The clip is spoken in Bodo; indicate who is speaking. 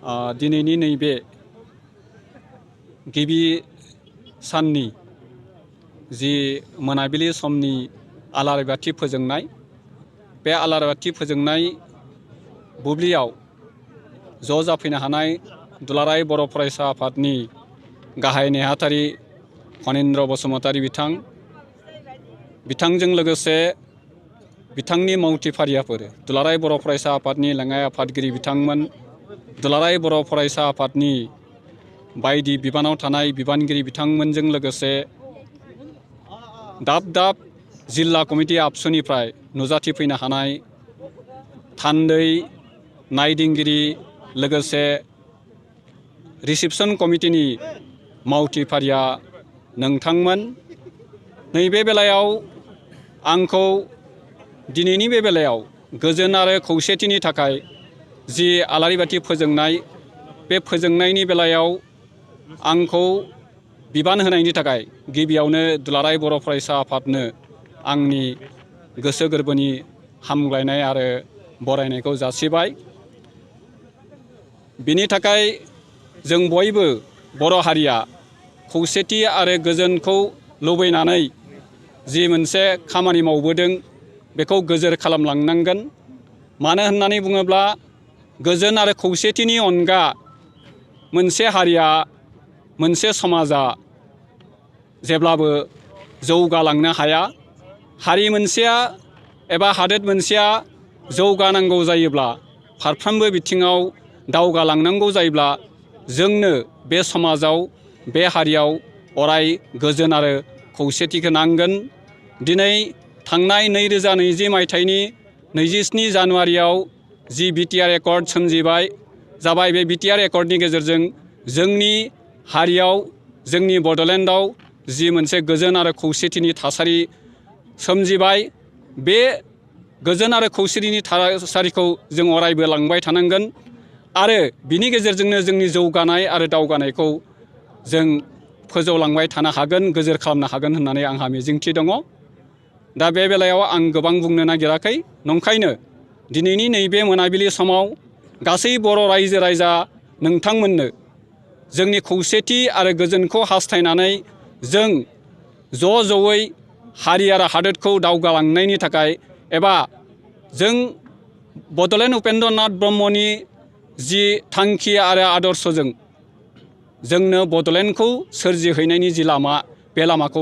Speaker 1: दिनैनि नैबे गिबि साननि जि मोनाबिलि समनि आलारि बाथि फोजोंनाय, बे आलारि बाथि फोजोंनाय बुब्लियाव ज' जाफैनो हानाय दुलाराय बर' फरायसा आफादनि गाहाय नेहाथारि फणीन्द्र बसुमतारी बिथांजों लोगोसे बिथांनि मावथि फारियाफोर, दुलाराय बर' फरायसा आफादनि लेङाइ आफादगिरि बिथांमोन, दुलाराय बर' फरायसा आफादनि बायदि बिबानाव थानाय बिबानगिरि बिथांमोनजों लोगोसे दाब दाब जिल्ला कमिटि आबसुनिफ्राय नुजाथिफैनो हानाय थान्दै, नायदिंगिरि, लोगोसे रिसिपसन कमिटिनि मावथि फारिया नोंथांमोन। नैबे बेलायाव आंखौ दिनैनि बे बेलायाव गोजोन आरो खौसेथिनि थाखाय जि आलारि बाथि फोजोंनाय, बे फोजोंनायनि बेलायाव आंखौ बिबान होनायनि थाखाय गिबियावनो दुलाराय बर' फरायसा आफादनो आंनि गोसो गोरबोनि हामग्लायनाय आरो बरायनायखौ जासिबाय। बिनि थाखाय जों बयबो बर' हारिया खौसेथि आरो गोजोनखौ लुबैनानै जि मोनसे खामानि मावबोदों बेखौ गोजोर खालामलांनांगोन। मानो होननानै बुङोब्ला गोजोन आरो खौसेथिनि अनगा मोनसे हारिया, मोनसे समाजा जेब्लाबो जौगालांनो हाया। हारि मोनसेया एबा हादोर मोनसेया जौगानांगौ जायोब्ला, फारफ्रोमबो बिथिङाव दावगालांनांगौ जायोब्ला जोंनो बे समाजाव, बे हारियाव अराय गोजोन आरो खौसेथिखौ नांगोन। दिनै थांनाय 2020 मायथाइनि 27 जानुवारियाव जि बिटिआर एकर्ड सोमजिबाय जाबाय, बे बिटिआर एकर्डनि गेजेरजों जोंनि हारियाव, जोंनि बड'लेण्डआव जि मोनसे गोजोन आरो खौसेथिनि थासारि सोमजिबाय। बे गोजोन आरो खौसेथिनि थासारिखौ जों अरायबो लांबाय थानांगोन आरो बिनि गेजेरजोंनो जोंनि जौगानाय आरो दावगानायखौ जों फोजौलांबाय थानो हागोन, गोजोर खालामनो हागोन होननानै आंहा मिजिंथि दङ। दा बे बेलायाव आं गोबां बुंनो नागिराखै, नंखायनो दिनैनि नैबे मोनाबिलि समाव गासै बर' रायजो राजा नोंथांमोननो जोंनि खौसेथि आरो गोजोनखौ हास्थायनानै जों ज' ज'यै हारि आरो हादोरखौ दावगालांनायनि थाखाय, एबा जों बड'लेण्ड उपेन्द्र नाथ ब्रह्मनि जि थांखि आरो आदर्शजों जोंनो बड'लेण्डखौ सोरजिहैनायनि जि लामा, बे लामाखौ